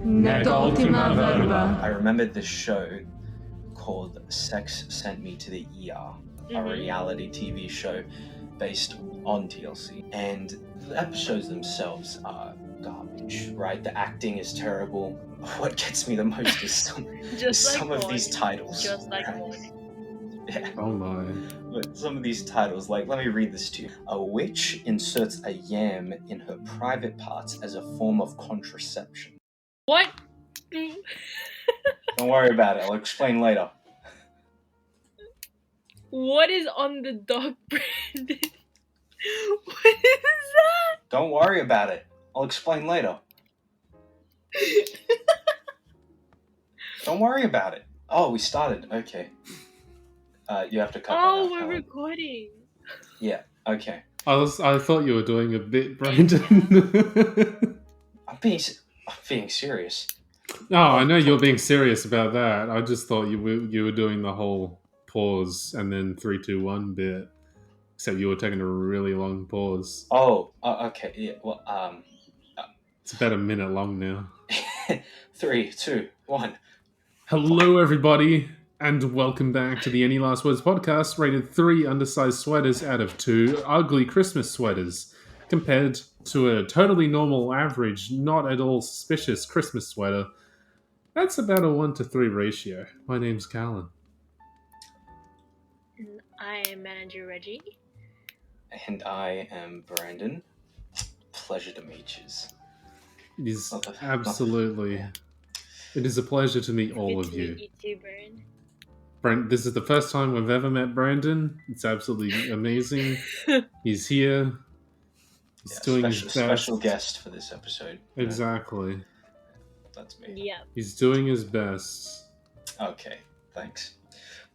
Nec Ultima Verba. I remembered this show called Sex Sent Me to the ER, a reality TV show based on TLC. And the episodes themselves are garbage, right? The acting is terrible. What gets me the most is some of these titles. Just like right? morning. Yeah. Oh my. But some of these titles, like, let me read this to you. A witch inserts a yam in her private parts as a form of contraception. What? Don't worry about it. I'll explain later. What is on the dog, Brandon? What is that? Don't worry about it. I'll explain later. Don't worry about it. Oh, we started. Okay. You have to cut that out. Oh, we're recording. Yeah. Okay. I thought you were doing a bit, Brandon. I'm being serious. No, I know you're being serious about that. I just thought you were doing the whole pause and then 3, 2, 1 bit. Except you were taking a really long pause. Oh. Okay. Yeah. Well. It's about a minute long now. 3, 2, 1. Hello, everybody, and welcome back to the Any Last Words podcast, rated 3 undersized sweaters out of 2 ugly Christmas sweaters, compared to a totally normal, average, not at all suspicious Christmas sweater. That's about a 1 to 3 ratio. My name's Callan. I am Manager Reggie. And I am Brandon. Pleasure to meet you. It is absolutely... It is a pleasure to meet all of you. Good to meet you too, Brand. Brent, this is the first time we've ever met Brandon. It's absolutely amazing. He's here. He's doing his best. Special guest for this episode. Exactly. That's me. Yeah. He's doing his best. Okay, thanks.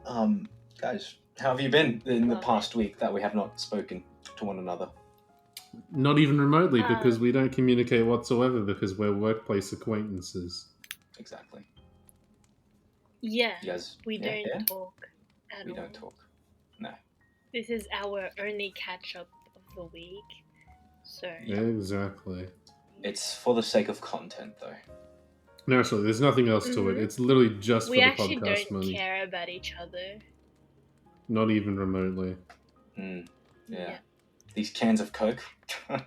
Guys, how have you been in the past week that we have not spoken to one another? Not even remotely, because we don't communicate whatsoever because we're workplace acquaintances. Exactly. Yeah. Yes. We don't talk at all. We don't talk. No. This is our only catch-up of the week. So. Yeah, exactly. It's for the sake of content, though. Naturally, there's nothing else to it. It's literally just for the podcast money. We actually don't care about each other. Not even remotely. Yeah. These cans of Coke. I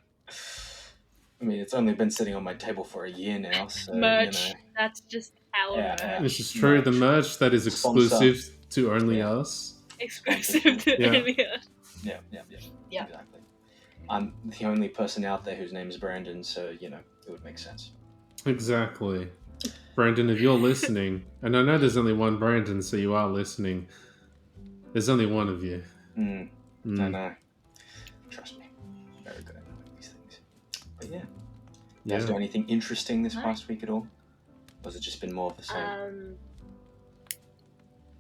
mean, it's only been sitting on my table for a year now, so, merch. That's just our merch. This is true. The merch that is exclusive to only us. Exclusive to only us. Yeah. Exactly. I'm the only person out there whose name is Brandon, so, it would make sense. Exactly. Brandon, if you're listening, and I know there's only one Brandon, so you are listening, there's only one of you. I know. Trust me. Very good at these things. But yeah. You guys do anything interesting this past week at all? Or has it just been more of the same?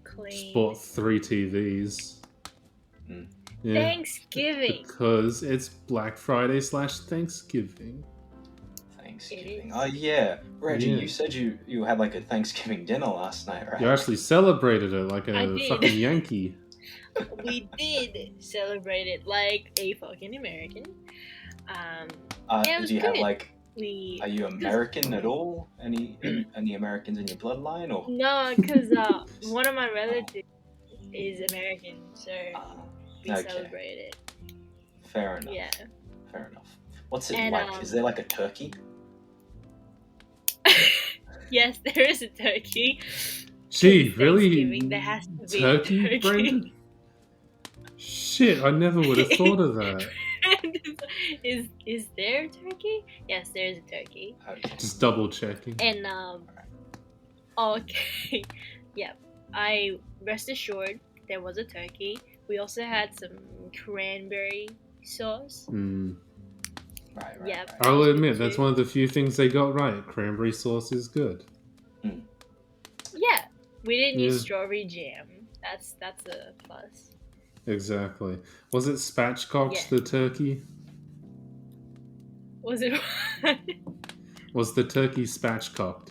Clean. Just bought 3 TVs. Yeah. Thanksgiving. Because it's Black Friday / Thanksgiving. Thanksgiving. Oh yeah. Reggie, you said you had like a Thanksgiving dinner last night, right? You actually celebrated it like a fucking Yankee. We did celebrate it like a fucking American. Did you have like? Are you American at all? Any Americans in your bloodline or? No, because one of my relatives is American, so we celebrate it. Fair enough. Yeah. Fair enough. What's it like? Is there like a turkey? Yes, there is a turkey. Gee, really? There has to be turkey, a turkey. Brandon? Shit, I never would have thought of that. Is there a turkey? Yes, there is a turkey. Okay. Just double checking. And okay, yeah. I rest assured there was a turkey. We also had some cranberry sauce. Right. Yeah. I'll admit that's one of the few things they got right. Cranberry sauce is good. Yeah, we didn't use strawberry jam. That's a plus. Exactly. Was it spatchcocked, the turkey? Was it? Was the turkey spatchcocked?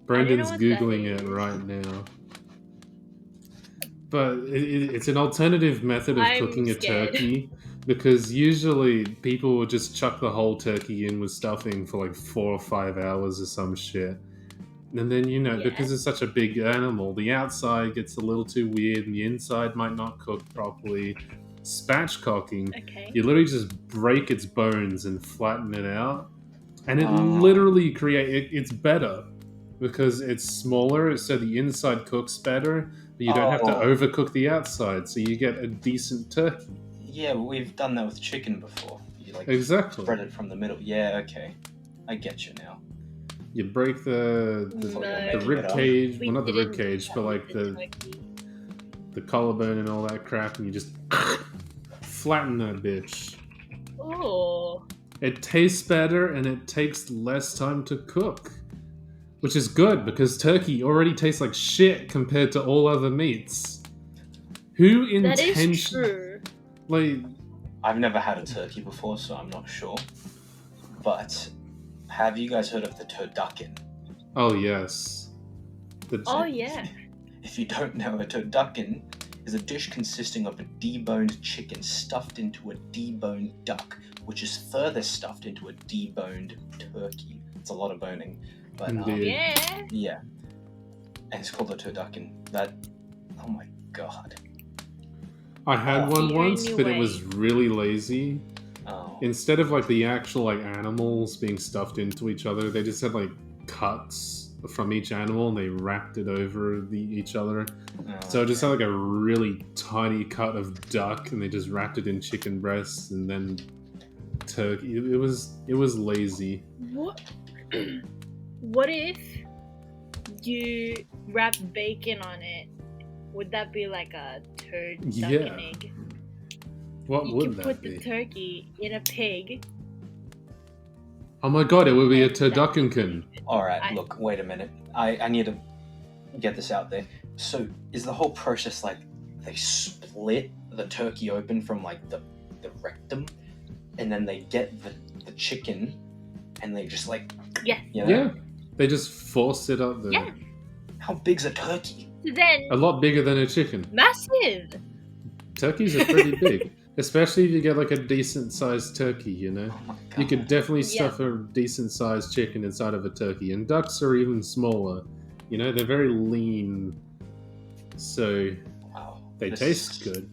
Brandon's Googling it right now. But it's an alternative method of cooking a turkey Because usually people would just chuck the whole turkey in with stuffing for like 4 or 5 hours or some shit. And then, because Yeah. it's such a big animal, the outside gets a little too weird and the inside might not cook properly. Spatchcocking, Okay. you literally just break its bones and flatten it out. And it Oh. literally it's better because it's smaller, so the inside cooks better, but you don't have to Oh. overcook the outside, so you get a decent turkey. Yeah, we've done that with chicken before. You Exactly. spread it from the middle. Yeah, okay. I get you now. You break the No. rib cage, We well, not the rib didn't do cage, that but with like the turkey. the collarbone and all that crap, and you just flatten that bitch. Oh. It tastes better and it takes less time to cook, which is good because turkey already tastes like shit compared to all other meats. Who That is intentionally, true. like, I've never had a turkey before, so I'm not sure. But have you guys heard of the turducken? oh yes, Oh yeah. If you don't know, a turducken is a dish consisting of a deboned chicken stuffed into a deboned duck, which is further stuffed into a deboned turkey. It's a lot of boning, but Indeed. Yeah. yeah, and it's called a turducken. Oh my god. I had one The once, only but it way. was really lazy. Oh. Instead of like the actual like animals being stuffed into each other, they just had like cuts from each animal and they wrapped it over each other. So it just had like a really tiny cut of duck and they just wrapped it in chicken breasts and then turkey. It was lazy. What? What if you wrap bacon on it? Would that be like a turducken Yeah. egg? What You would can that put be? the turkey in a pig. Oh my god, it would be a And that's turducken. Alright, look, wait a minute. I need to get this out there. So, is the whole process like they split the turkey open from like the rectum, and then they get the chicken, and they just like, Yeah. you know? Yeah. They just force it up there. Yeah. How big's a turkey? Then A lot bigger than a chicken. massive. Turkeys are pretty big. Especially if you get like a decent sized turkey, you know? Oh my god. You could definitely Yeah. stuff a decent sized chicken inside of a turkey. And ducks are even smaller. You know, they're very lean. So Wow. they This- taste good.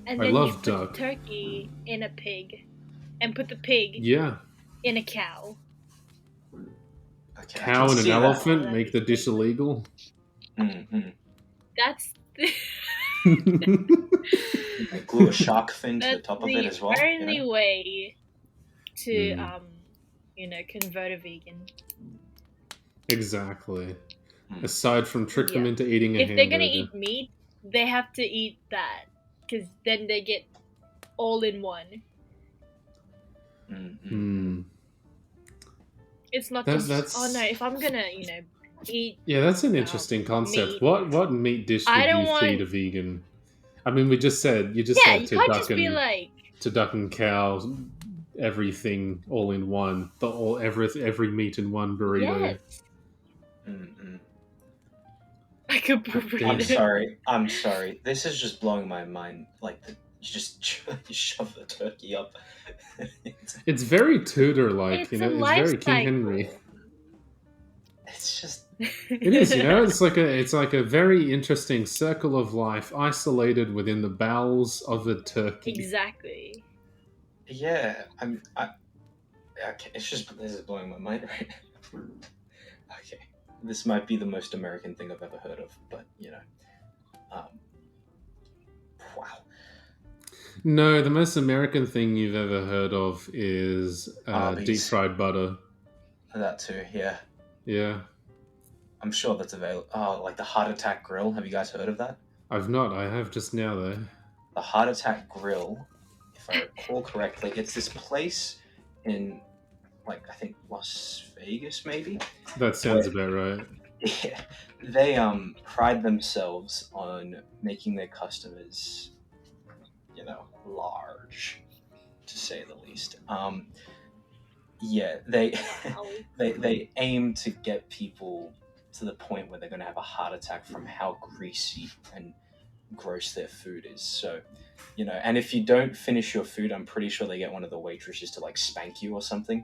And I then love you put duck. the turkey in a pig, and put the pig Yeah. in a cow. Okay, I Cow can and an see that. elephant make the dish illegal. Mm-hmm. That's They glue a shark fin to the that's top of it the as well. you only know? way to Mm. convert a vegan. Exactly. Hmm. Aside from trick them Yeah. into eating a If hamburger. they're gonna eat meat, they have to eat that, because then they get all in one. Mm-hmm. Hmm. It's not That- just that's- oh no, if I'm gonna eat. Yeah, that's an interesting concept. meat. What meat dish I would don't you want- feed a vegan? I mean, you just said Yeah, said you to can't duck just be and like to duck and cow, everything all in one, every meat in one burrito. yes, Mm-hmm. like a burrito. I'm sorry. This is just blowing my mind. Like, you just you shove the turkey up. It's very Tudor-like, It's you a know. It's life very King Henry. cycle. It's just. It is, you know. It's like a very interesting circle of life, isolated within the bowels of a turkey. Exactly. Yeah, okay, this is blowing my mind right now. Okay, this might be the most American thing I've ever heard of, but wow. No, the most American thing you've ever heard of is Arby's. deep fried butter. That too, yeah. Yeah, I'm sure that's available. Oh, like the Heart Attack Grill. Have you guys heard of that? I've not. I have just now though. The Heart Attack Grill, if I recall correctly, it's this place in, like, I think Las Vegas, maybe? That sounds about right. Yeah. They pride themselves on making their customers, large, to say the least. Yeah, they they aim to get people to the point where they're going to have a heart attack from how greasy and gross their food is. So, and if you don't finish your food, I'm pretty sure they get one of the waitresses to like spank you or something.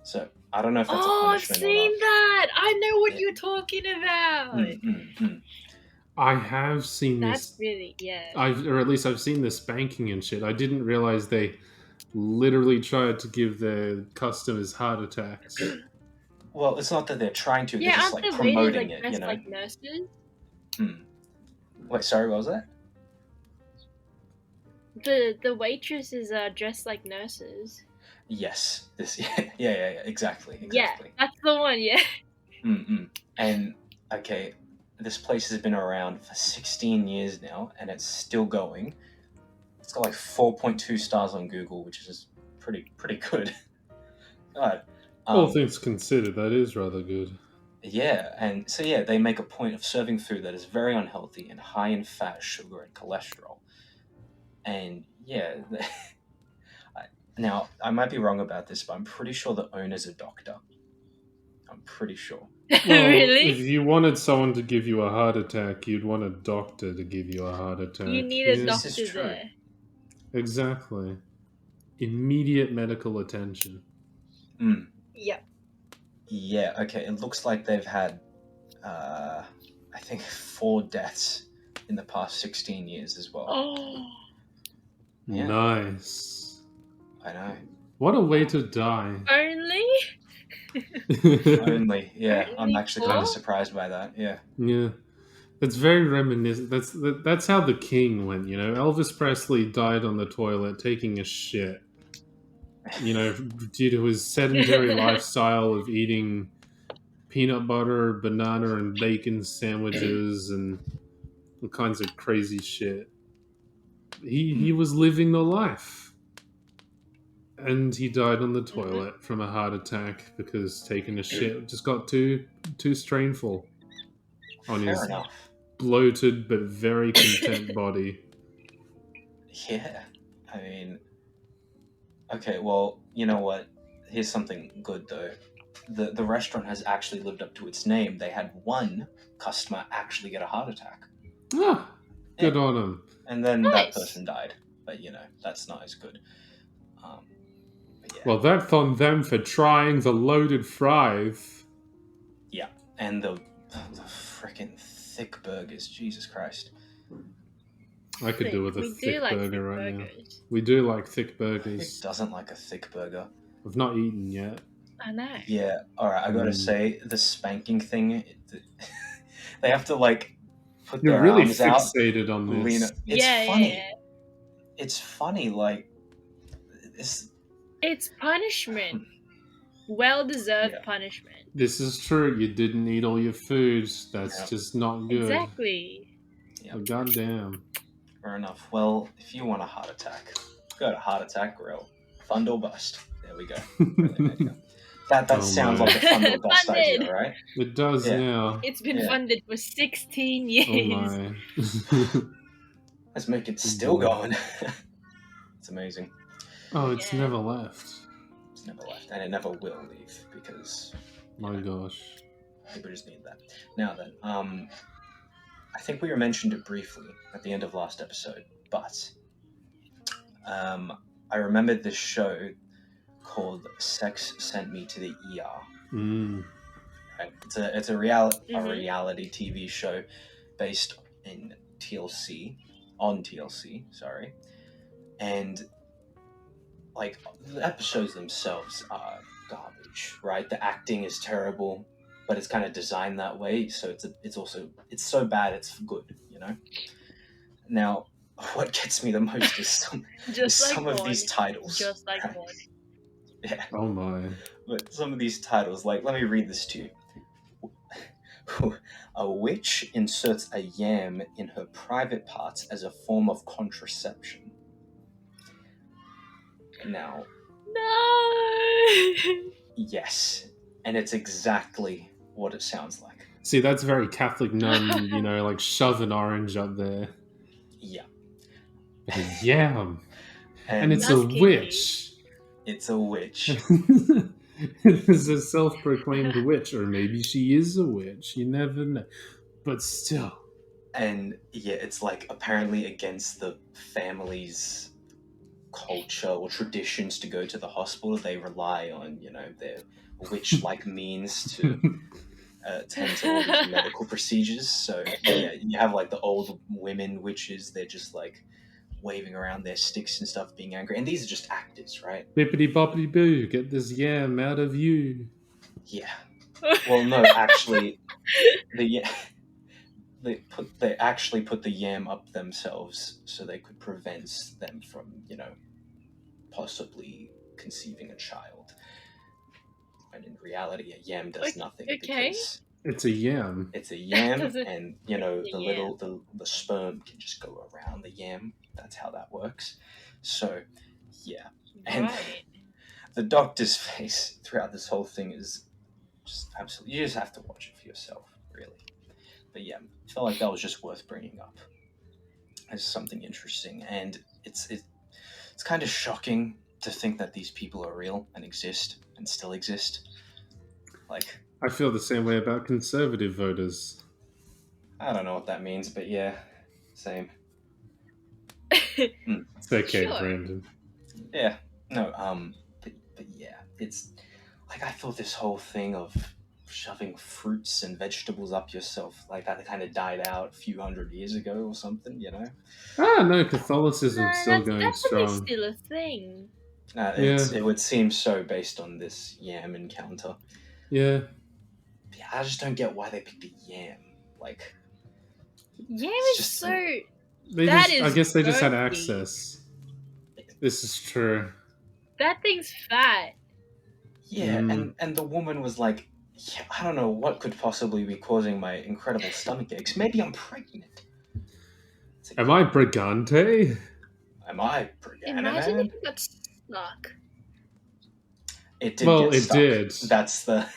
So I don't know if that's a Oh, I've punishment or not. seen that. I know what Yeah. you're talking about. I have seen That's this. really Or at least I've seen the spanking and shit. I didn't realize they literally tried to give their customers heart attacks. Well, it's not that they're trying to; they're Yeah, just aren't like the waiters promoting like it. dressed like nurses? Wait, sorry, what was that? The waitresses are dressed like nurses. Yes, this. Yeah, exactly. Yeah, that's the one. Yeah. And okay, this place has been around for 16 years now, and it's still going. It's got like 4.2 stars on Google, which is pretty good. God. All things considered, that is rather good. Yeah, and so they make a point of serving food that is very unhealthy and high in fat, sugar, and cholesterol. And now I might be wrong about this, but I'm pretty sure the owner's a doctor. I'm pretty sure. Well, Really? if you wanted someone to give you a heart attack, you'd want a doctor to give you a heart attack. You need a This doctor is true. there. Exactly. Immediate medical attention. Yep. Yeah, okay. It looks like they've had, I think, 4 deaths in the past 16 years as well. Oh. Yeah. Nice. I know. What a way to die. Only? Only, yeah. I'm Only actually kind of 4? surprised by that, yeah. Yeah. That's very reminiscent. That's how the king went, Elvis Presley died on the toilet taking a shit. Due to his sedentary lifestyle of eating peanut butter, banana, and bacon sandwiches and all kinds of crazy shit. He was living the life. And he died on the toilet from a heart attack because taking a shit just got too strainful on Fair his enough. bloated but very content body. Yeah. I mean, okay, well, you know what? Here's something good, though. The restaurant has actually lived up to its name. They had one customer actually get a heart attack. Ah, good on him. And then Nice. that person died. But, that's not as good. But yeah. Well, that's on them for trying the loaded fries. Yeah, and the freaking thick burgers. Jesus Christ. I could do with a We thick do like burger thick right now. burgers. We do like thick Who burgers. doesn't like a thick burger? I've not eaten yet. I know. Yeah, alright, I gotta say, the spanking thing, they have to, like, put You're their really arms out. fixated on lean this. it. It's Yeah, funny. yeah. It's funny, like, It's punishment. Well-deserved punishment. This is true. You didn't eat all your food. That's just not good. Exactly. Yeah. Goddamn. Fair enough. Well, if you want a heart attack, go to Heart Attack Grill. Fund or bust. There we go. There you go. That sounds like a fund or bust Funded. idea, right? It does now. It's been funded for 16 years. Oh my. Let's make it still going. It's amazing. Oh, it's never left. It's never left, and it never will leave because My gosh. people just need that. Now then, I think we mentioned it briefly at the end of last episode, but I remembered this show called "Sex Sent Me to the ER." Right? It's a reality TV show based in on TLC, sorry, and like the episodes themselves are garbage, right? The acting is terrible, but it's kind of designed that way, so it's so bad it's good, Now, what gets me the most is some of these titles. Just like one. Yeah. Oh my. But some of these titles, like, let me read this to you. A witch inserts a yam in her private parts as a form of contraception. Now, No! yes, and it's exactly what it sounds like. See, that's very Catholic nun, like shove an orange up there. Yeah. Yam. And it's That's a kinky. witch. It's a witch. It's a self-proclaimed witch, or maybe she is a witch. You never know. But still, And yeah, it's like apparently against the family's culture or traditions to go to the hospital. They rely on, their witch-like means to attend to all these medical procedures. So yeah, you have like the old women witches. They're just like waving around their sticks and stuff, being angry. And these are just actors, right? Bippity boppity boo, get this yam out of you. Yeah. Well, no, actually, the they actually put the yam up themselves so they could prevent them from, possibly conceiving a child. And in reality, a yam does nothing because It's a yam. it's a yam, Doesn't- and the sperm can just go around the yam. That's how that works. So, yeah, and Right. the doctor's face throughout this whole thing is just absolutely. You just have to watch it for yourself, really. But yeah, I felt like that was just worth bringing up as something interesting, and it's kind of shocking to think that these people are real and exist and still exist. Like, I feel the same way about conservative voters. I don't know what that means, but yeah, same. It's okay, Sure. Brandon. Yeah, no, but yeah, it's like I thought this whole thing of shoving fruits and vegetables up yourself, like that kind of died out a few hundred years ago or something, No, Catholicism's still that's going definitely strong. still a thing. It would seem so based on this yam encounter. Yeah. Yeah, I just don't get why they picked a yam. Like, Yam It's is just- so. I guess they just had girthy. access. This is true. That thing's fat. yeah, and the woman was like, yeah, I don't know what could possibly be causing my incredible stomach aches. Maybe I'm pregnant. It's like, Am I Brigante? Am I pregnant? Imagine if it got stuck. It did Well, get it stuck. did.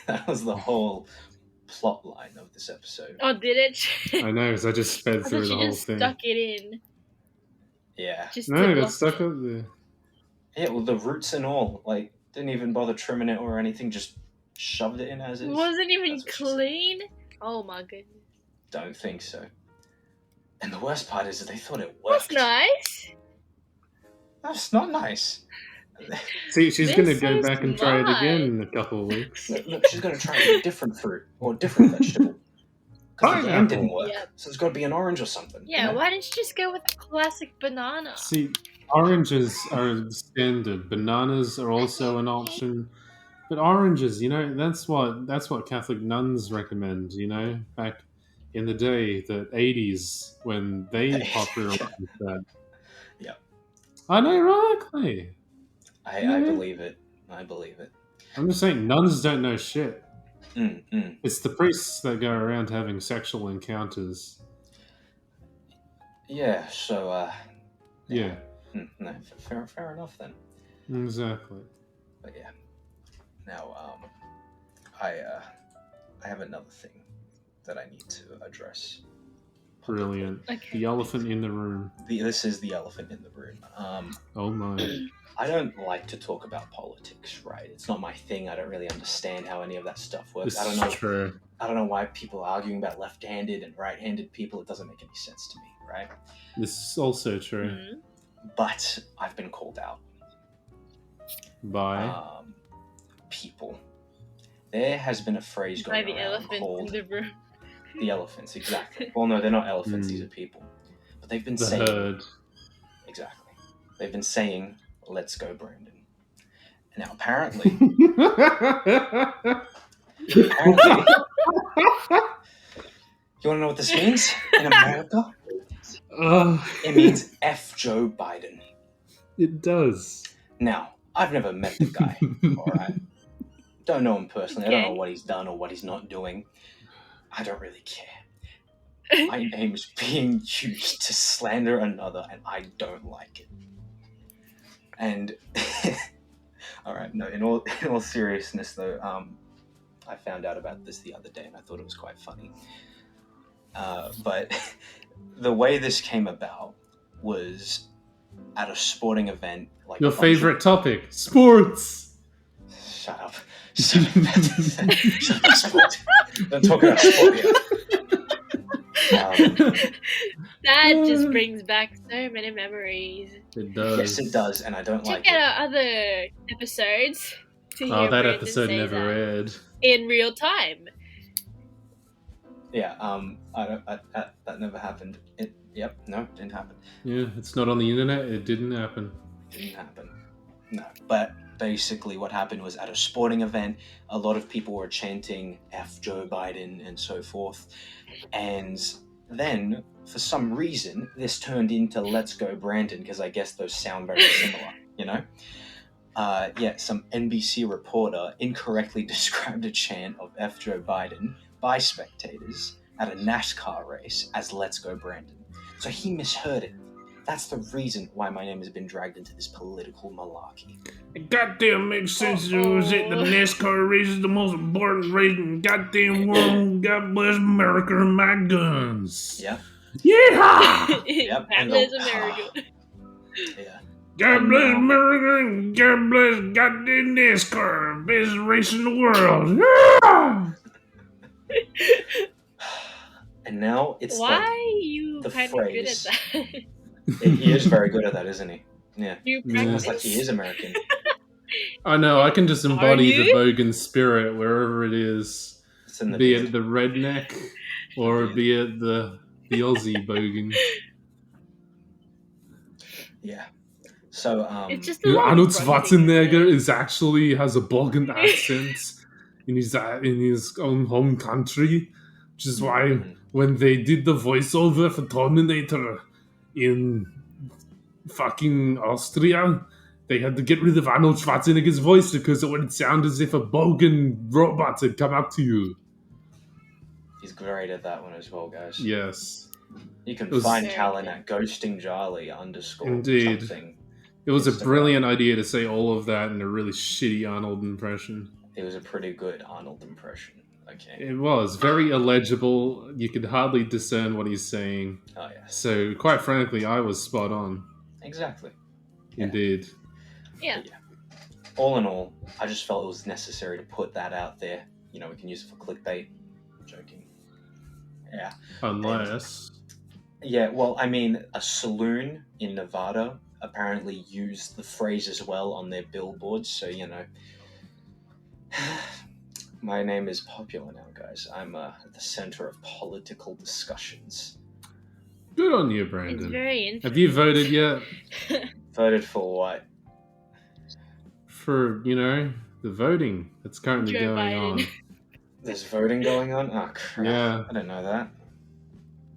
That was the whole plot line of this episode. Oh, did it? I know, because I just sped I through thought the you whole just thing. stuck it in. Yeah. Just No, to it got block stuck it. up there. Yeah, well, the roots and all, like, didn't even bother trimming it or anything, just shoved it in as is. Wasn't even That's what she said. clean. Oh my goodness. Don't think so. And the worst part is that they thought it worked. That's nice. That's not nice. See, she's They're going to go so back and try it smart. again in a couple of weeks. Look, she's going to try a different fruit or a different vegetable. Because the yam Pineapple. didn't work. Yep. So it's got to be an orange or something. Yeah, why didn't you just go with a classic banana? See, oranges are standard. Bananas are also an option. But oranges, that's what Catholic nuns recommend, back in the day, the 80s, when they popularized that. Yeah. Unironically. I believe it. I believe it. I'm just saying, nuns don't know shit. Mm. It's the priests that go around having sexual encounters. Yeah, so, Yeah, no, fair enough then. exactly. But yeah. Now, I have another thing that I need to address. Brilliant. Okay. The elephant in the room. This is the elephant in the room. Oh my. I don't like to talk about politics, right? It's not my thing. I don't really understand how any of that stuff works. This I don't is know. true. I don't know why people are arguing about left-handed and right-handed people. It doesn't make any sense to me, right? This is also true. Mhm. But I've been called out. By People. There has been a phrase By going the around elephant in called the room. the elephants. Exactly. Well, no, they're not elephants. These are people. But they've been the saying herd. exactly. They've been saying, "Let's go, Brandon." Now, apparently, you want to know what this means in America? It means F Joe Biden. It does. Now, I've never met the guy. All right. Don't know him personally. I don't know Okay. what he's done or what he's not doing. I don't really care. My name is being used to slander another, and I don't like it. And all right, no. In all seriousness, though, I found out about this the other day, and I thought it was quite funny. But the way this came about was at a sporting event. Like Your a bunch of- favorite topic, sports. Shut up. Shut up, sport. Don't talk about sport here. That just brings back so many memories. It does. Yes, it does, and I don't like Check it. out our other episodes to Oh, hear that Brandon episode say never that aired. in real time. Yeah, that never happened. Didn't happen. Yeah, it's not on the internet. It didn't happen. Didn't happen. No, but basically what happened was at a sporting event, a lot of people were chanting F Joe Biden and so forth. And then, for some reason, this turned into Let's Go Brandon, because I guess those sound very similar, you know? Some NBC reporter incorrectly described a chant of F Joe Biden by spectators at a NASCAR race as Let's Go Brandon. So he misheard it. That's the reason why my name has been dragged into this political malarkey. It goddamn makes sense. It was it. The NASCAR race is the most important race in the goddamn world. God bless America and my guns. Yeah. Yeehaw! Yep. God bless America. Yeah. God bless America and God bless goddamn NASCAR. Best race in the world. Yeah! And now it's Why like are you the kind of good at phrase. that? He is very good at that, isn't he? Yeah. You Yeah. practice? It's like he is American. I know, I can just embody the you? bogan spirit wherever it is. It's in the Be beard. it the redneck or be it the Aussie bogan. Yeah. So It's just You know, a lot Arnold of grunting, Schwarzenegger isn't it? is actually has a bogan accent in his own home country, which is why when they did the voiceover for Terminator in fucking Austria, they had to get rid of Arnold Schwarzenegger's voice because it would sound as if a bogan robot had come up to you. he's great at that one as well, guys. Yes. You can was- find Very Callan good. at ghostingjarly _ Indeed. something. It was a Instagram. brilliant idea to say all of that in a really shitty Arnold impression. It was a pretty good Arnold impression. Okay. It was very illegible. You could hardly discern what he's saying. Oh yes. So, quite frankly, I was spot on. Exactly. Yeah. Indeed. Yeah. All in all, I just felt it was necessary to put that out there. You know, we can use it for clickbait. I'm joking. Yeah. Unless. Yeah, well, I mean, a saloon in Nevada apparently used the phrase as well on their billboards, so, you know. My name is popular now, guys. I'm at the center of political discussions. Good on you, It's Brandon. very interesting. Have you voted yet? Voted for what? For, the voting that's currently Joe going Biden. on. There's voting going on? Oh, crap. Yeah. I didn't know that.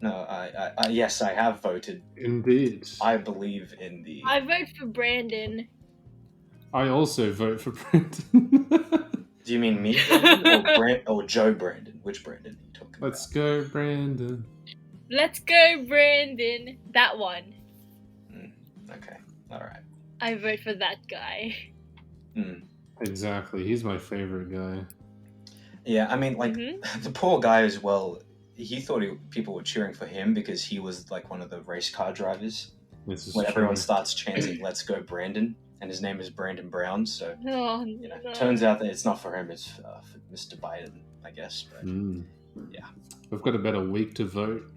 No, yes, I have voted. Indeed. I believe in the... I vote for Brandon. I also vote for Brandon. Do you mean me, Brandon, or Joe Brandon? Which Brandon are you talking about? Let's go, Brandon. Let's go, Brandon. That one. Okay, alright. I vote for that guy. Exactly. He's my favorite guy. Yeah, I mean, like, Mhm. the poor guy as well, he thought people were cheering for him because he was, like, one of the race car drivers. This is When true. everyone starts chanting, let's go Brandon, and his name is Brandon Brown, so, Oh, you know, no. turns out that it's not for him, it's for Mr. Biden, I guess, but, yeah. We've got about a week to vote.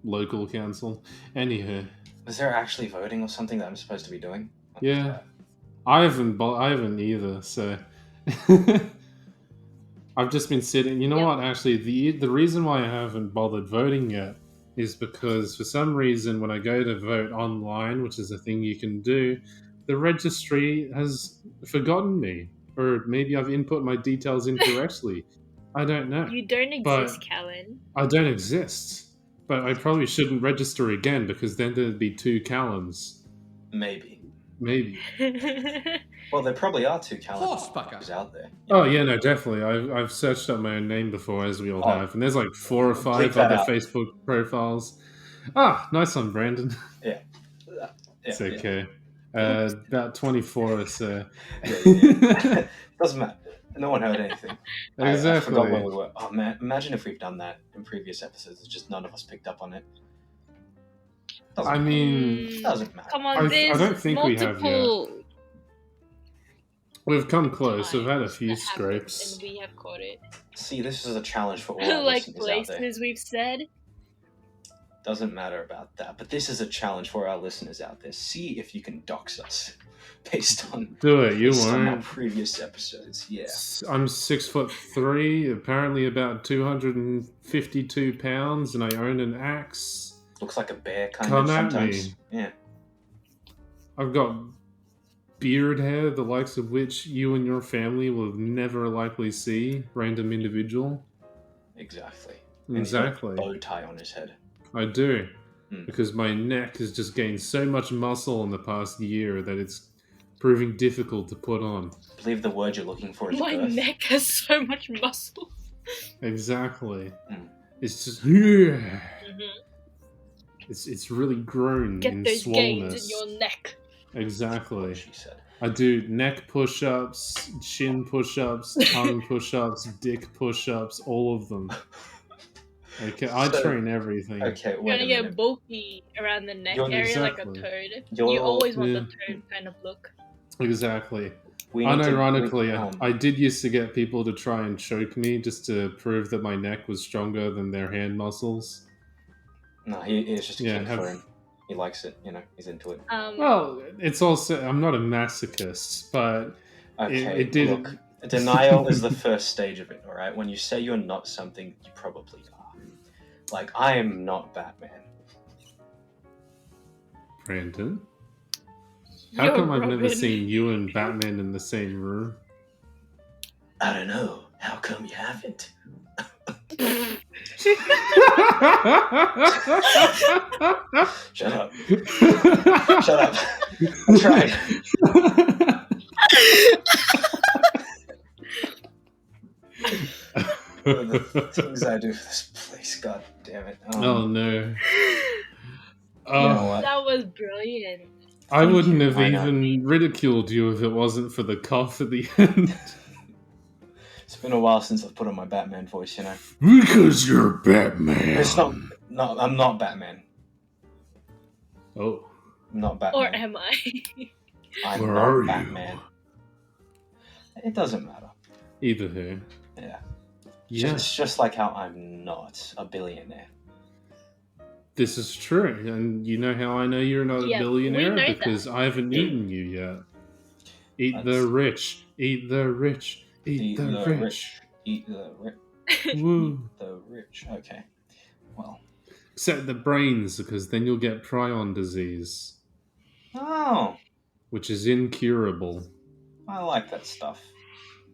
Local council. Anywho. Was there actually voting or something that I'm supposed to be doing? Yeah. I haven't either, so... I've just been sitting... You know what, actually, the reason why I haven't bothered voting yet is because for some reason when I go to vote online, which is a thing you can do, the registry has forgotten me. Or maybe I've input my details incorrectly. I don't know. You don't exist, Callan. I don't exist. But I probably shouldn't register again because then there'd be 2 Callums. Maybe. Maybe. Well, there probably are 2 calendars out there. Oh yeah, no, definitely. I've searched up my own name before, as we all have, and there's like 4 or 5 that other out. Facebook profiles. Ah, nice one, Brandon. Yeah. It's okay. About 24 or so. Yeah. Doesn't matter. No one heard anything. Exactly. I forgot where we were. Oh man, imagine if we've done that in previous episodes. It's just none of us picked up on it. I mean, Doesn't matter. Come on, I there's don't think we have multiple we've come close. We've had a times few that happened scrapes. and we have caught it. See, this is a challenge for all our Like listeners out there. places we've said. Doesn't matter about that. But this is a challenge for our listeners out there. See if you can dox us based on Do it. You on our won't. previous episodes. Yeah. I'm 6'3", apparently about 252 pounds, and I own an axe. Looks like a bear kind Come of at sometimes. me. Yeah. I've got beard hair, the likes of which you and your family will never likely see. Random individual. Exactly. And Exactly. he's got a bow tie on his head. I do. Hmm. Because my neck has just gained so much muscle in the past year that it's proving difficult to put on. I believe the word you're looking for is My girth. neck has so much muscle. Exactly. Hmm. It's just... Mm-hmm. It's really grown Get in those gains in swollenness. your neck. Exactly. What she said. I do neck push-ups, chin push-ups, tongue push-ups, dick push-ups, all of them. Okay, I So- train everything. Okay, You're wait gonna a get minute. bulky around the neck You're- area like a Exactly. toad. You're- You always want Yeah. the toad kind of look. Exactly. We need to- Unironically, I did used to get people to try and choke me just to prove that my neck was stronger than their hand muscles. No, it's just a Yeah, kink have- for him. He likes it, he's into it. Well, it's also... I'm not a masochist, but Okay, it did... look, denial is the first stage of it, alright? When you say you're not something, you probably are. Like, I am not Batman. Brandon? How You're come I've never Robin. seen you and Batman in the same room? I don't know. How come you haven't? Shut up. Shut up. I'm trying. What are the things I do for this place? God damn it. Oh no. You know what? That was brilliant. I Thank wouldn't you, have why not? even ridiculed you if it wasn't for the cough at the end. It's been a while since I've put on my Batman voice, Because you're Batman. It's not. No, I'm not Batman. Oh. I'm not Batman. Or am I? I'm Where not are you? Batman. It doesn't matter. Either way. Yeah. Yeah. It's just like how I'm not a billionaire. This is true. And you know how I know you're not Yeah, a billionaire? we know Because I haven't eaten you yet. Eat the That's- rich. Eat the rich. Eat the rich. Eat the rich. Woo. The rich. Okay. Well. Except the brains, because then you'll get prion disease, Oh, which is incurable. I like that stuff.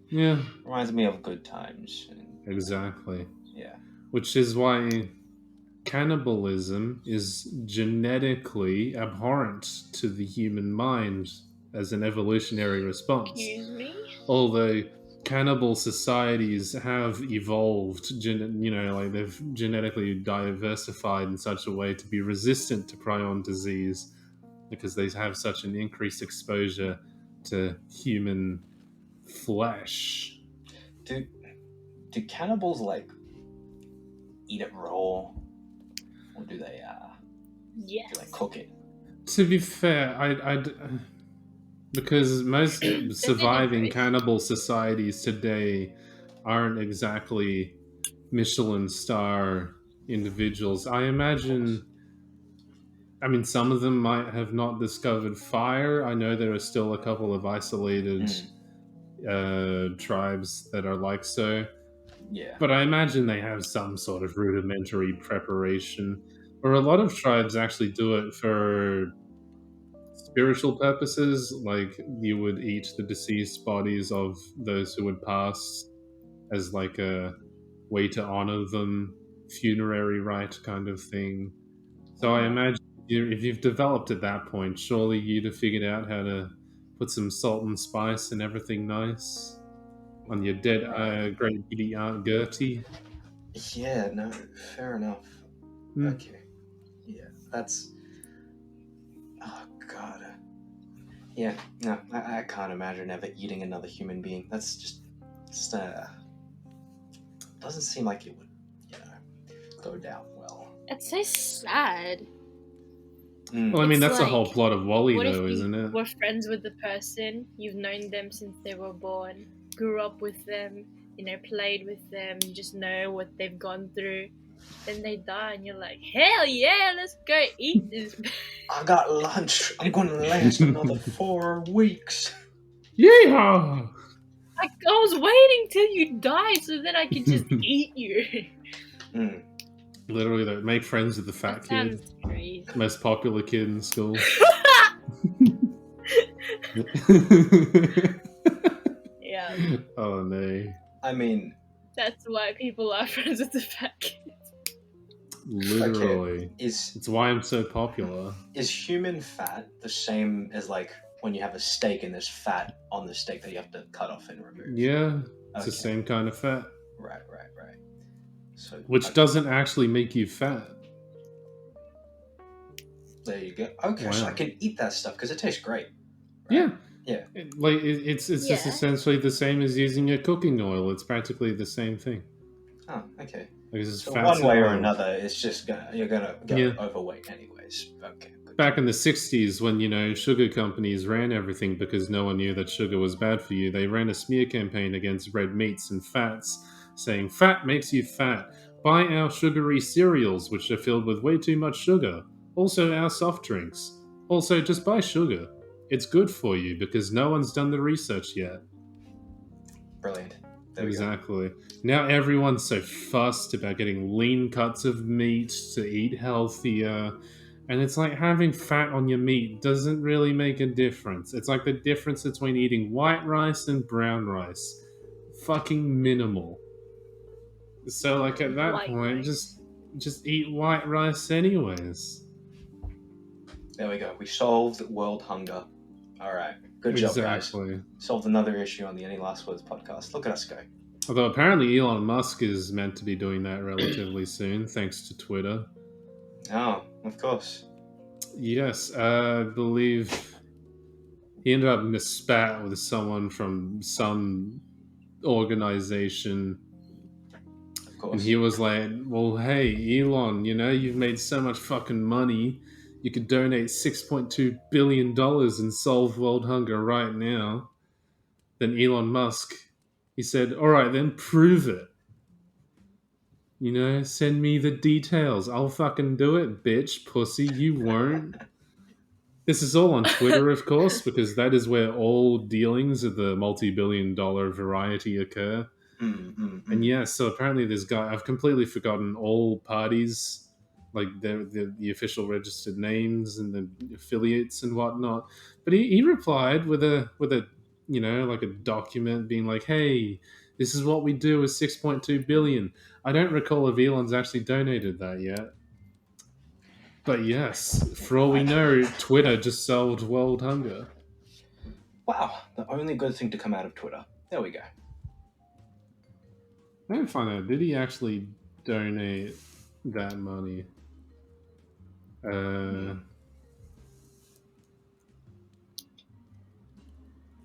Yeah, Reminds me of good times. exactly. Yeah. Which is why cannibalism is genetically abhorrent to the human mind as an evolutionary response. Excuse me? Although cannibal societies have evolved, like they've genetically diversified in such a way to be resistant to prion disease because they have such an increased exposure to human flesh. Do cannibals eat it raw, or do they Yes. cook it? To be fair, because most surviving increase. cannibal societies today aren't exactly Michelin star individuals. I imagine, some of them might have not discovered fire. I know there are still a couple of isolated tribes that are like so. Yeah. But I imagine they have some sort of rudimentary preparation. Or a lot of tribes actually do it for spiritual purposes, like you would eat the deceased bodies of those who would pass as like a way to honor them, funerary rite kind of thing. So I imagine if you've developed at that point, surely you'd have figured out how to put some salt and spice and everything nice on your dead great giddy Aunt Gertie. Yeah, no, fair enough. Hmm. Okay. Yeah, that's... Oh, God. Yeah, no, I can't imagine ever eating another human being. That's just doesn't seem like it would, go down well. It's so sad. Well, It's that's the like, whole plot of Wall-E, What if though, you isn't it? were friends with the person, you've known them since they were born, grew up with them, played with them, you just know what they've gone through, then they die, and you're like, hell yeah, let's go eat this. I got lunch. I'm going to last another 4 weeks. Yeehaw! I was waiting till you die so that I could just eat you. Mm. Literally, though, make friends with the fat That kid. sounds crazy. Most popular kid in school. Yeah, Oh no. I mean, that's why people are friends with the fat kid. Literally. is It's why I'm so popular. human fat the same as like when you have a steak and there's fat on the steak that you have to cut off and remove? Yeah, it's the Okay. same kind of fat. Right. So Which doesn't actually make you fat. there you go. Okay, so Wow. I can eat that stuff because it tastes great. Yeah. Yeah. It's just Yeah. essentially the same as using your cooking oil. It's practically the same thing. Oh, okay. Like it's So fats one way and or oil. another, it's just you're gonna get Yeah. overweight anyways. Okay. Good. Back in the 60s, when, sugar companies ran everything because no one knew that sugar was bad for you, they ran a smear campaign against red meats and fats, saying, fat makes you fat. Buy our sugary cereals, which are filled with way too much sugar. Also, our soft drinks. Also, just buy sugar. It's good for you because no one's done the research yet. Brilliant. There Exactly. Now everyone's so fussed about getting lean cuts of meat to eat healthier. And it's like having fat on your meat doesn't really make a difference. It's like the difference between eating white rice and brown rice. Fucking minimal. So like at that White point, rice. just eat white rice anyways. There we go. We solved world hunger. All right. Good job, guys. Exactly. Solved another issue on the Any Last Words podcast. Look at us go. Although apparently Elon Musk is meant to be doing that relatively soon, thanks to Twitter. Oh, of course. Yes, I believe he ended up in a spat with someone from some organization. Of course. And he was like, well, hey, Elon, you've made so much fucking money. You could donate $6.2 billion and solve world hunger right now. Then Elon Musk, he said, all right, then prove it. Send me the details. I'll fucking do it, bitch, pussy. You won't. This is all on Twitter, of course, because that is where all dealings of the multi-billion-dollar variety occur. And yeah, so apparently this guy, I've completely forgotten all parties, like the official registered names and the affiliates and whatnot. But he replied with a like a document being like, hey, this is what we do with 6.2 billion. I don't recall if Elon's actually donated that yet. But yes, for all we know, Twitter just solved world hunger. Wow, the only good thing to come out of Twitter. There we go. I didn't find out. Did he actually donate that money? I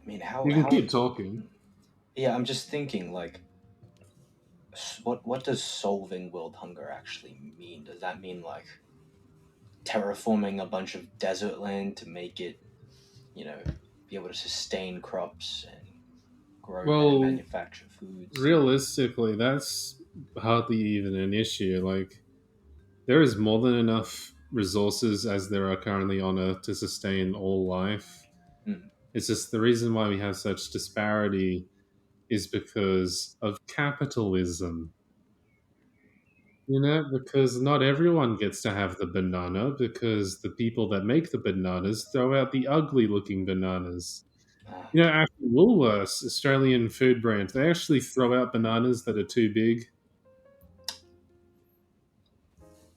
mean, how? You can keep talking. Yeah, I'm just thinking, like, what does solving world hunger actually mean? Does that mean like terraforming a bunch of desert land to make it, be able to sustain crops and grow and manufacture foods? Realistically, that's hardly even an issue. Like, there is more than enough resources as there are currently on Earth to sustain all life. It's just the reason why we have such disparity is because of capitalism. Because not everyone gets to have the banana because the people that make the bananas throw out the ugly looking bananas. Actually, Woolworths, Australian food brand, they actually throw out bananas that are too big.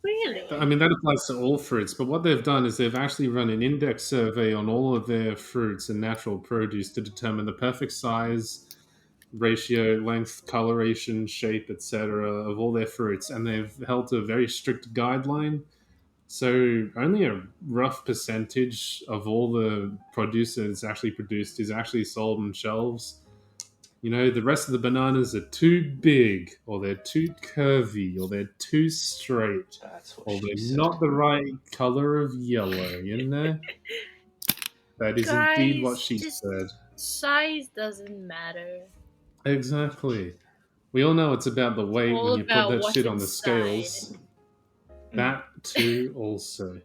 Really? I mean, that applies to all fruits, but what they've done is they've actually run an index survey on all of their fruits and natural produce to determine the perfect size, ratio, length, coloration, shape, etc. of all their fruits, and they've held to a very strict guideline. So only a rough percentage of all the produce that's actually produced is actually sold on shelves. The rest of the bananas are too big, or they're too curvy, or they're too straight, or they're not the right color of yellow, That is indeed what she said. Size doesn't matter. Exactly. We all know it's about the weight all when you put about that what's shit on the inside. scales. That too, also.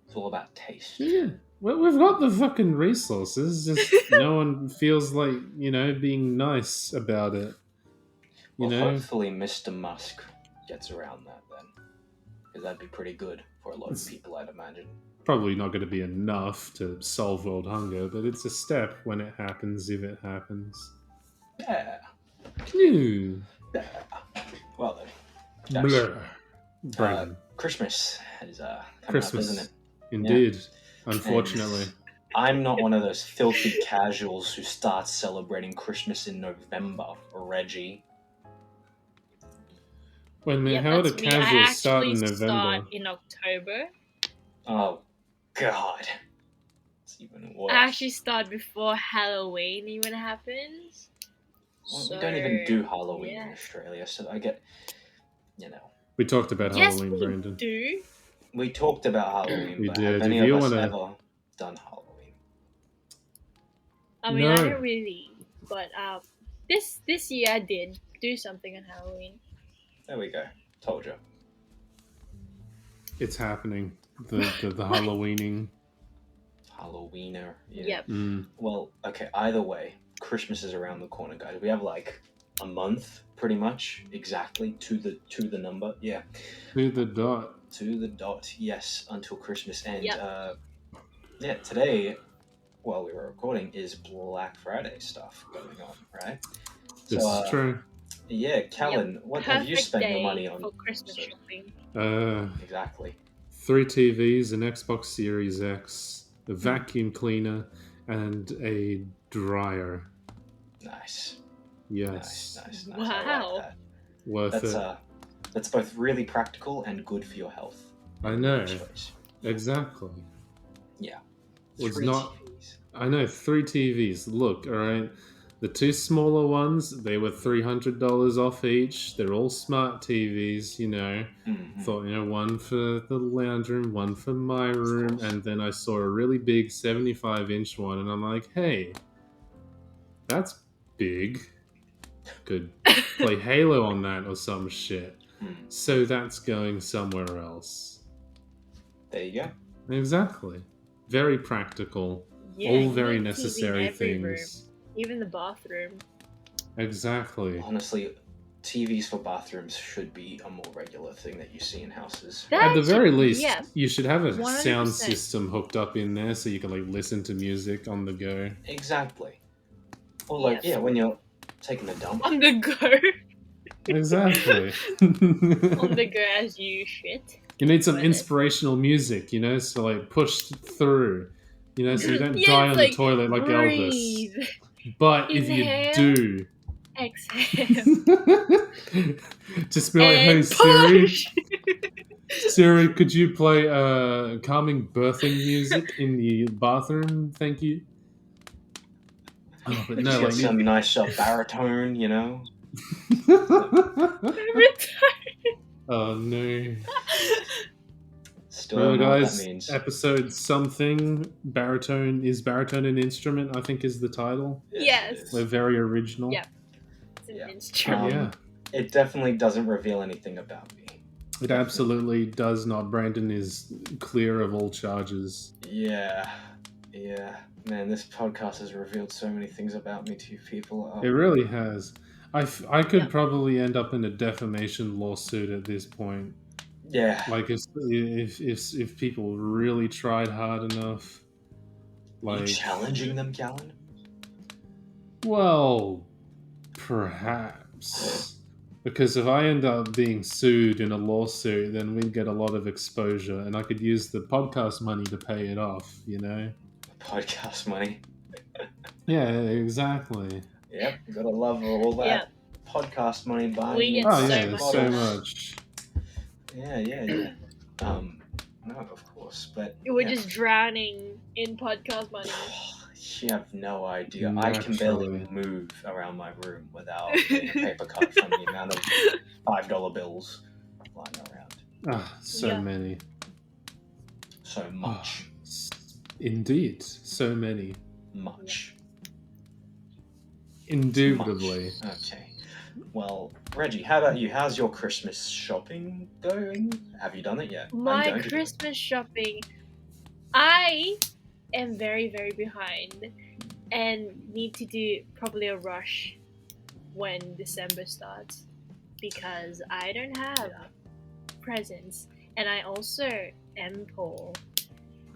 It's all about taste. Yeah. Well, we've got the fucking resources. Just no one feels like, being nice about it. Well, hopefully Mr. Musk gets around that then. Because that'd be pretty good for a lot of people, I'd imagine. Probably not going to be enough to solve world hunger, but it's a step when it happens, if it happens. Yeah. Ew. Yeah. Well then. Guys, Blur. Brandon. Christmas is coming Christmas. up, isn't it? Indeed. Yeah. Unfortunately. And I'm not one of those filthy casuals who starts celebrating Christmas in November, Reggie. Wait a minute, how would a that's me. casual I start in actually November? start in October. Oh, God. It's even worse. I actually start before Halloween even happens. Well, we don't even do Halloween yeah. in Australia, so I get, We talked about Yes, Halloween, we Brandon. do. We talked about Halloween, We but did. have any If of you us wanna- ever done Halloween? I mean, No. I don't really, but this year I did do something on Halloween. There we go. Told you. It's happening. The Halloweening. Halloweener. Yeah. Yep. Well, okay, either way, Christmas is around the corner, guys. We have like a month, pretty much, exactly, to the number. Yeah. To the dot. To the dot, yes, until Christmas. And Yep. today, while we were recording, is Black Friday stuff going on, right? This is true. Yeah, Callan, what have you Perfect spent your day money on? for Christmas shopping. Exactly. 3 TVs, an Xbox Series X, a vacuum cleaner, and a dryer. Nice. Yes. Nice. Wow. I like that. Worth it. That's both really practical and good for your health. I know. Choice. Exactly. Yeah. It's 3 not. TVs. I know, 3 TVs. Look, alright. The 2 smaller ones, they were $300 off each. They're all smart TVs, Mm-hmm. Thought, one for the lounge room, one for my room, and then I saw a really big 75-inch one, and I'm like, hey, that's big. Could play Halo on that or some shit. So that's going somewhere else. There you go. Exactly. Very practical. Yeah, all you very need TV in necessary every room, things. even the bathroom. Exactly. Honestly, TVs for bathrooms should be a more regular thing that you see in houses. At the very least, yeah, you should have a 100%. sound system hooked up in there so you can listen to music on the go. Exactly. Or Yes. when you're taking a dump. On the go. Exactly. On the go as you shit. You need some Toilet. inspirational music, so push through, so you don't Yeah, die it's on the toilet like breathe. Elvis. But Inhale. if you do, Exhale. just be like, hey And Siri, push. Siri, could you play calming birthing music in the bathroom? Thank you. Oh, but no, Get some nice baritone, Oh no. Still Well, don't know what guys, that means. episode something, baritone. Is baritone an instrument? I think is the title. Yes. It is. We're very original. Yeah. It's an Yeah. instrument. Yeah. It definitely doesn't reveal anything about me. It absolutely does not. Brandon is clear of all charges. Yeah. Man, this podcast has revealed so many things about me to you people. It really has. I could Yeah. probably end up in a defamation lawsuit at this point. Yeah. If people really tried hard enough. Are you challenging them, Callan? Well, perhaps. Because if I end up being sued in a lawsuit, then we'd get a lot of exposure, and I could use the podcast money to pay it off, Podcast money. Yeah, exactly. Yep, you gotta love all that podcast money buying. We get Oh, so yeah, much. so much. Yeah. No, of course, but We're just drowning in podcast money. you have no idea. I can barely Naturally. move around my room without getting a paper cut from the amount of $5 bills lying around. So Yeah. many. So much. Indeed, so many. Much. Indubitably. Okay. Well, Reggie, how about you? How's your Christmas shopping going? Have you done it yet? Are you My going to do it? Christmas shopping, I am very, very behind and need to do probably a rush when December starts because I don't have presents and I also am poor.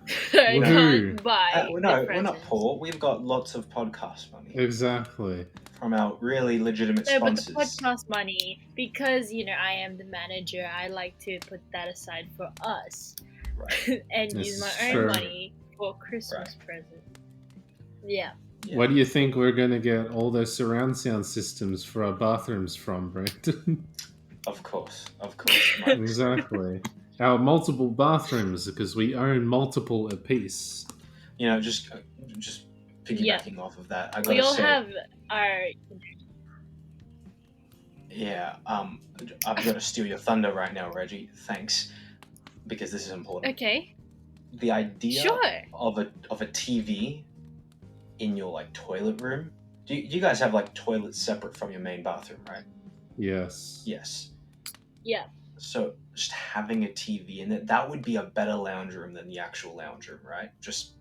I Woohoo. can't buy No, the we're not presents. poor. We've got lots of podcast money Exactly. from our really legitimate No, but the sponsors. podcast money, because I am the manager, I like to put that aside for us Right. and This use my is own true. money for Christmas presents. Yeah. Yeah. Where do you think we're going to get all those surround sound systems for our bathrooms from, Brandon? Of course. Mike. Exactly. Our multiple bathrooms, because we own multiple apiece. Just piggybacking off of that, I We gotta all say, have our. yeah, I've got to steal your thunder right now, Reggie. Thanks, because this is important. Okay. The idea Sure. of a TV in your like toilet room. Do you guys have like toilets separate from your main bathroom, right? Yes. Yes. Yeah. So just having a TV in it, that would be a better lounge room than the actual lounge room, right? Just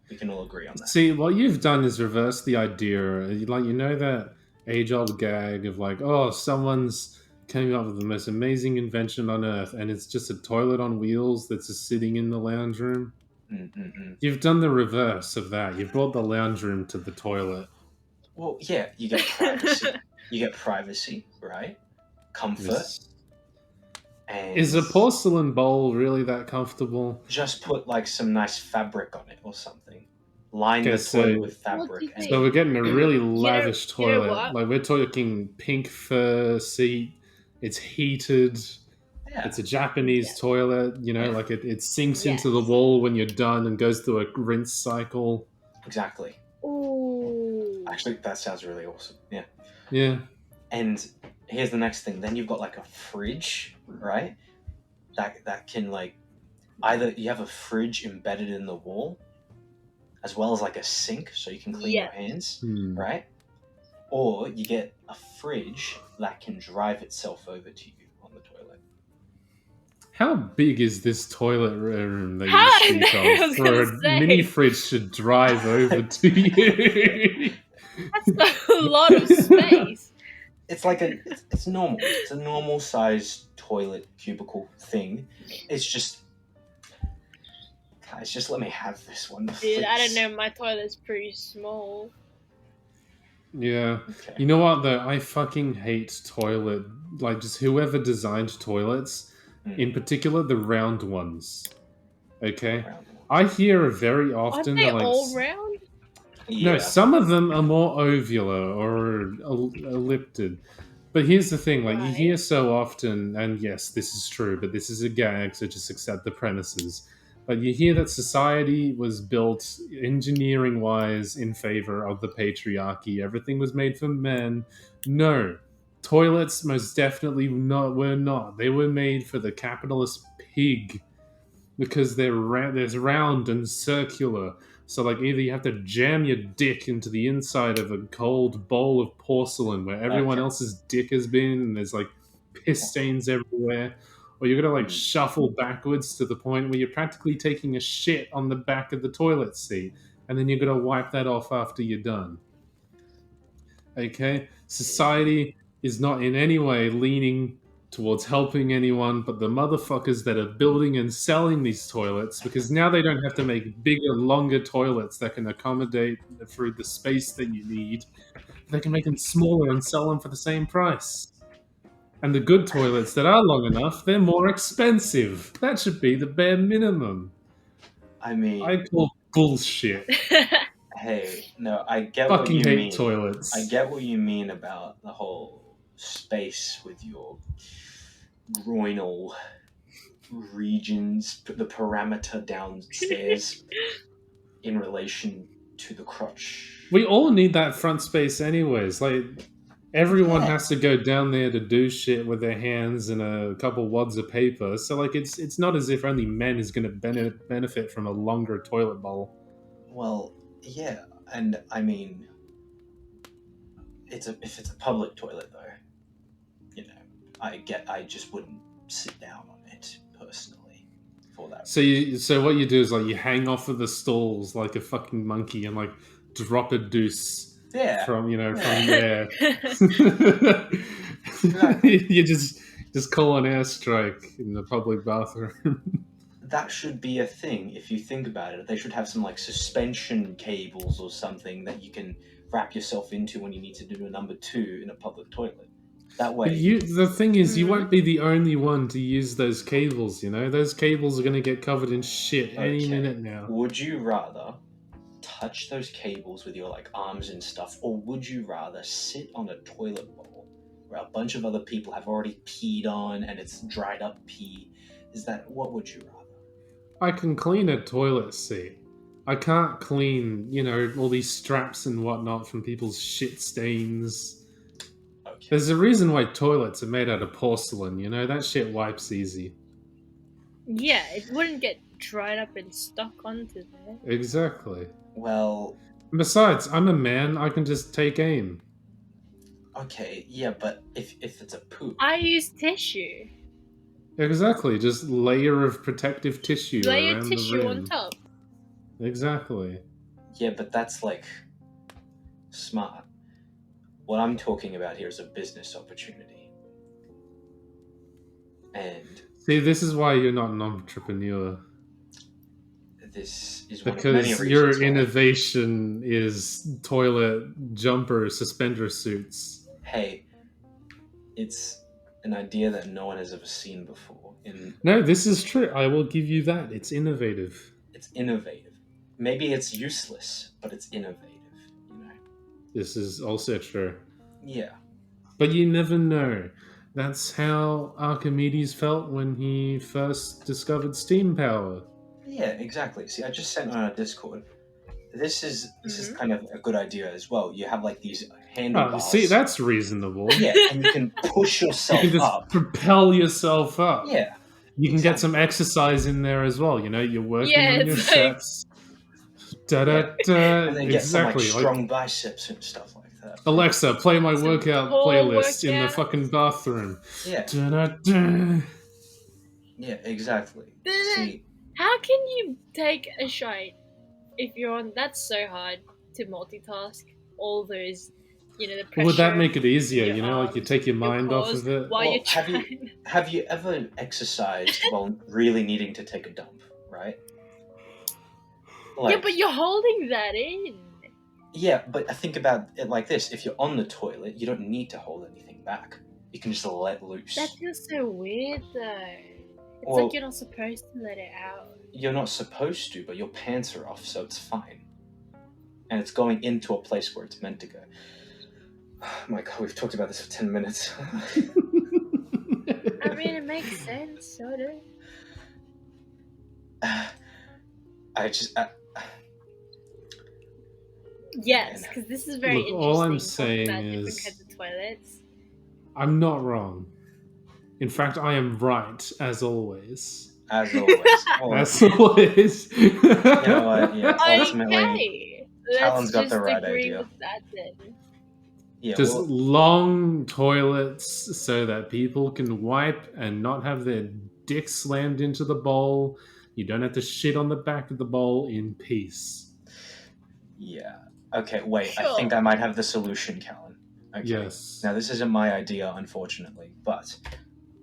we can all agree on that. See, what you've done is reverse the idea. Like, that age-old gag of like, oh, someone's came up with the most amazing invention on earth, and it's just a toilet on wheels that's just sitting in the lounge room. You've done the reverse of that. You've brought the lounge room to the toilet. Well, yeah, you get privacy. You get privacy, right? Comfort. And is a porcelain bowl really that comfortable? Just put like some nice fabric on it or something. Line the so- toilet with fabric. So we're getting a really lavish you know toilet. what? Like, we're talking pink fur seat. It's heated. Yeah. It's a Japanese toilet. Like it sinks Yes. into the wall when you're done and goes through a rinse cycle. Exactly. Ooh. Actually, that sounds really awesome. Yeah. Yeah. And here's the next thing. Then you've got like a fridge, right? That can like either you have a fridge embedded in the wall, as well as like a sink so you can clean your hands, right? Or you get a fridge that can drive itself over to you on the toilet. How big is this toilet room that I you speak of for a mini fridge to drive over to you? That's a lot of space. It's like it's normal. It's a normal sized toilet cubicle thing. It's just, guys, just let me have this one. Dude, please. I don't know. My toilet's pretty small. Yeah. Okay. You know what, though? I fucking hate toilet. Like, just whoever designed toilets, in particular the round ones. Okay? I hear very often Aren't they that, like, all round? Yeah. no, some of them are more ovular or ellipted. But here's the thing, like, you hear so often, and yes, this is true, but this is a gag, so just accept the premises. But you hear that society was built engineering-wise in favor of the patriarchy. Everything was made for men. No. Toilets most definitely were not. They were made for the capitalist pig. Because they're round and circular. So, like, either you have to jam your dick into the inside of a cold bowl of porcelain where everyone else's dick has been, and there's, like, piss stains everywhere, or you're gonna, like, shuffle backwards to the point where you're practically taking a shit on the back of the toilet seat, and then you're gonna wipe that off after you're done. Okay? Society is not in any way leaning towards helping anyone but the motherfuckers that are building and selling these toilets, because now they don't have to make bigger, longer toilets that can accommodate for the space that you need. They can make them smaller and sell them for the same price. And the good toilets that are long enough, they're more expensive. That should be the bare minimum. I mean, I call bullshit. Hey, no, I get Fucking what you hate mean. toilets. I get what you mean about the whole space with your groinal regions, the parameter downstairs in relation to the crotch. We all need that front space anyways. Like, everyone has to go down there to do shit with their hands and a couple wads of paper. So, like, it's not as if only men is going to benefit from a longer toilet bowl. Well, yeah, and I mean, if it's a public toilet though, I just wouldn't sit down on it personally for that. So what you do is like you hang off of the stalls like a fucking monkey and like drop a deuce Yeah. from Yeah. from there. Exactly. You just call an airstrike in the public bathroom. That should be a thing if you think about it. They should have some like suspension cables or something that you can wrap yourself into when you need to do a number 2 in a public toilet. That way. But the thing is, you won't be the only one to use those cables. You know, those cables are going to get covered in shit any minute now. Would you rather touch those cables with your like arms and stuff, or would you rather sit on a toilet bowl where a bunch of other people have already peed on and it's dried up pee? What would you rather? I can clean a toilet seat. I can't clean, all these straps and whatnot from people's shit stains. Okay. There's a reason why toilets are made out of porcelain, that shit wipes easy. Yeah, it wouldn't get dried up and stuck onto there. Exactly. Well... Besides, I'm a man, I can just take aim. Okay, yeah, but if it's a poop... I use tissue. Exactly, just layer of protective tissue around the tissue rim. on top. Exactly. Yeah, but that's like smart. What I'm talking about here is a business opportunity. And see, this is why you're not an entrepreneur. This is one because of many reasons your why. Innovation is toilet jumper suspender suits. Hey, it's an idea that no one has ever seen before. No, this is true. I will give you that. It's innovative. It's innovative. Maybe it's useless, but it's innovative. This is also true. Yeah. But you never know. That's how Archimedes felt when he first discovered steam power. Yeah, exactly. See, I just sent on our Discord. This is kind of a good idea as well. You have like these handlebars. See, that's reasonable. Yeah, and you can push yourself you can just up. propel yourself up. Yeah. You can get some exercise in there as well. You're working on your it's sets. And then get some like strong biceps and stuff like that. Alexa, play my workout playlist in the workout. fucking bathroom. Yeah. Da-da-da. Yeah, exactly. See, how can you take a shite if you're on? That's so hard to multitask. All those, the pressure. Would that make it easier? your Like you take your mind off of it? While you're trying. have you ever exercised while really needing to take a dump, right? Yeah, but you're holding that in. Yeah, but I think about it like this. If you're on the toilet, you don't need to hold anything back. You can just let loose. That feels so weird, though. It's Well, like you're not supposed to let it out. You're not supposed to, but your pants are off, so it's fine. And it's going into a place where it's meant to go. Oh my god, we've talked about this for 10 minutes. I mean, it makes sense, sort of. Yes, because this is very interesting. All I'm talking saying about is... different kinds of toilets. I'm not wrong. In fact, I am right, as always. As always. As always. You know what? Yeah, ultimately, Okay. Talon's got Let's the right just agree idea. with that then. Yeah, Just long toilets so that people can wipe and not have their dick slammed into the bowl. You don't have to shit on the back of the bowl in peace. Yeah. Okay, wait. Sure. I think I might have the solution, Callan. Okay. Yes. Now, this isn't my idea, unfortunately, but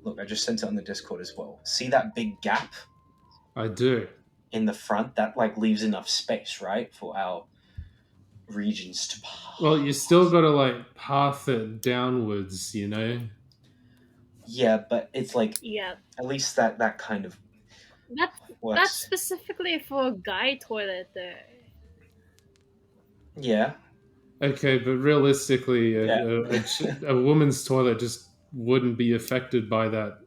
look, I just sent it on the Discord as well. See that big gap? I do. In the front? That, leaves enough space, right? For our regions to pass. Well, you still got to, path it downwards, Yeah, but it's Yeah. at least that kind of works. That's specifically for a guy toilet, though. Yeah. Okay, but realistically, a woman's toilet just wouldn't be affected by that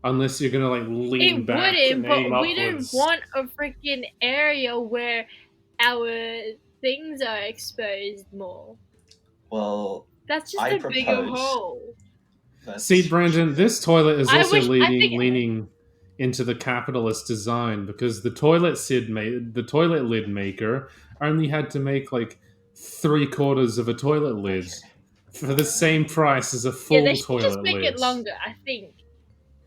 unless you're gonna lean back. It and wouldn't, aim but we upwards. don't want a freaking area where our things are exposed more. Well, That's just I a bigger propose- hole. See, Brandon, this toilet is I also wish- I think- leaning into the capitalist design because the toilet lid maker only had to make 3/4 of a toilet lid. Okay. for the same price as a Yeah, full they should just toilet make lid. it longer. I think.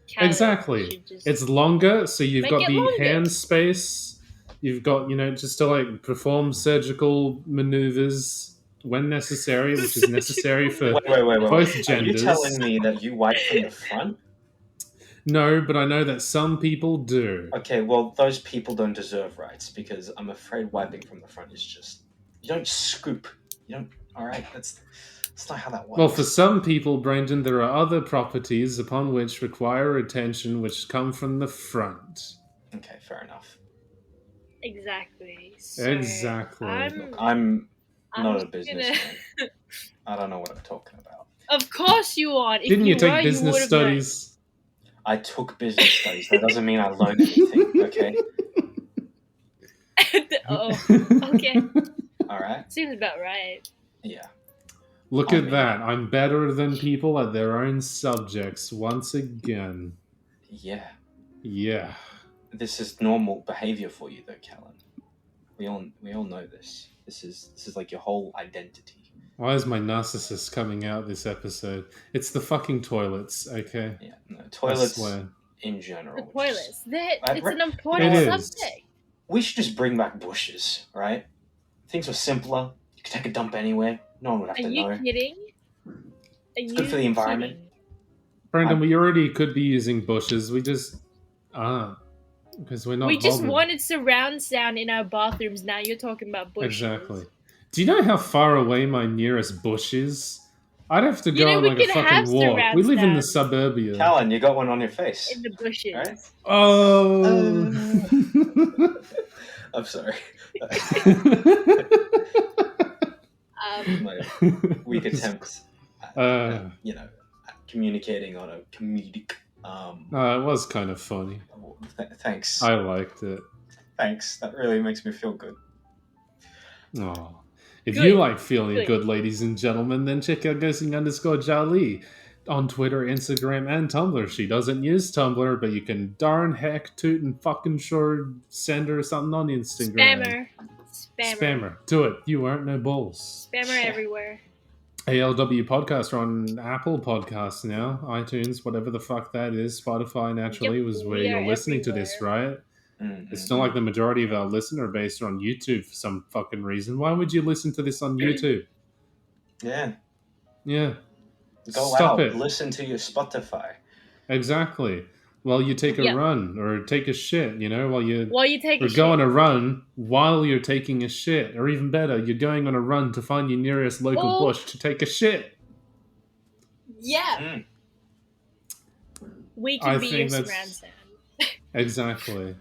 Callan Exactly. should just It's longer, so you've make got it the longer. hand space. You've got, just to like perform surgical maneuvers when necessary, which is necessary for Wait. both Are you genders. telling me that you wipe from the front? No, but I know that some people do. Okay, well, those people don't deserve rights because I'm afraid wiping from the front is just you don't scoop. You don't. All right, that's not how that works. Well, for some people, Brendan, there are other properties upon which require attention which come from the front. Okay, fair enough. Exactly. So Exactly. I'm not just a businessman. I don't know what I'm talking about. Of course you aren't. If Didn't you take were, business you would've known. studies? I took business studies. That doesn't mean I learned anything. Okay. Okay. All right. Seems about right. Yeah. Look I at mean- that. I'm better than people at their own subjects once again. Yeah. Yeah. This is normal behavior for you, though, Callan. We all know this. This is like your whole identity. Why is my narcissist coming out this episode? It's the fucking toilets, okay? Yeah. No, I toilets swear. in The general. toilets. I It's re- an important It is. subject. We should just bring back bushes, right? Things were simpler. You could take a dump anywhere. No one would have Are to you know. kidding? It's good for the environment. Brendan, we already could be using bushes. We just aren't. Because we're not We just bothered. wanted surround sound in our bathrooms. Now you're talking about bushes. Exactly. Do you know how far away my nearest bush is? I'd have to You go know, on we like a could fucking have walk. surround We live in the sound. suburbia. Callan, you got one on your face. In the bushes. Right? Oh. I'm sorry. My weak attempt at, communicating on a comedic. It was kind of funny. Thanks. I liked it. Thanks. That really makes me feel good. Oh. If Good. you like feeling Good. good, ladies and gentlemen, then check out ghosting_Jali on Twitter, Instagram, and Tumblr. She doesn't use Tumblr, but you can darn heck toot and fucking sure send her something on Instagram. Spammer. Do it. You aren't no balls. Spammer everywhere. ALW Podcast are on Apple Podcasts now, iTunes, whatever the fuck that is. Spotify naturally Yep, was where we you're are listening to this, right? It's not like the majority of our listener base are on YouTube for some fucking reason. Why would you listen to this on YouTube? Yeah. Yeah. Go Stop out. it. Listen to your Spotify. Exactly. While you take a Yep. run or take a shit, while you take or a go on shit. a run while you're taking a shit. Or even better, you're going on a run to find your nearest local Or- bush to take a shit. Yeah. We I can be your think surround that's- sound. Exactly.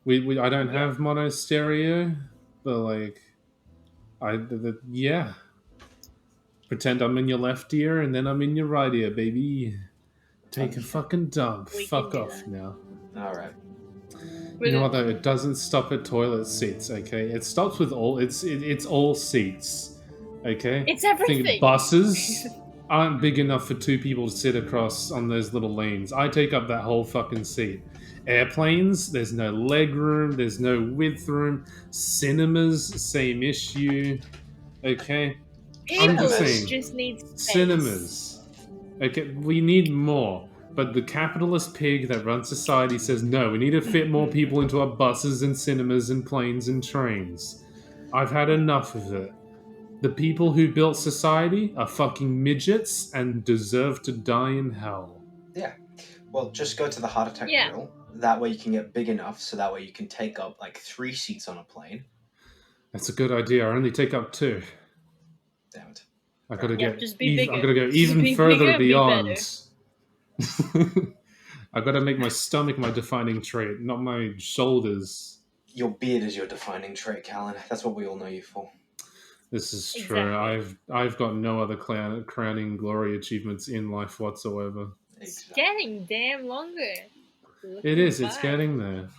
I don't have mono stereo, but yeah. Pretend I'm in your left ear and then I'm in your right ear, baby. Take a fucking dump. We Fuck can do off that. now. All right. You know what though? It doesn't stop at toilet seats. Okay, it stops with all. It's all seats. Okay. It's I everything. think buses aren't big enough for two people to sit across on those little lanes. I take up that whole fucking seat. Airplanes, there's no leg room, there's no width room. Cinemas, same issue. Okay. I'm People just saying. just need space. Cinemas. Okay, we need more. But the capitalist pig that runs society says, no, we need to fit more people into our buses and cinemas and planes and trains. I've had enough of it. The people who built society are fucking midgets and deserve to die in hell. Yeah. Well, just go to the heart attack Yeah. drill. That way you can get big enough so that way you can take up like 3 seats on a plane. That's a good idea. I only take up 2. Damn it. I gotta Yeah, get. just be bigger. I gotta go Just even be further bigger, be beyond. I gotta make my stomach my defining trait, not my shoulders. Your beard is your defining trait, Callan. That's what we all know you for. This is true. Exactly. I've got no other crowning glory achievements in life whatsoever. It's getting damn longer. It is. It's Bye. getting there.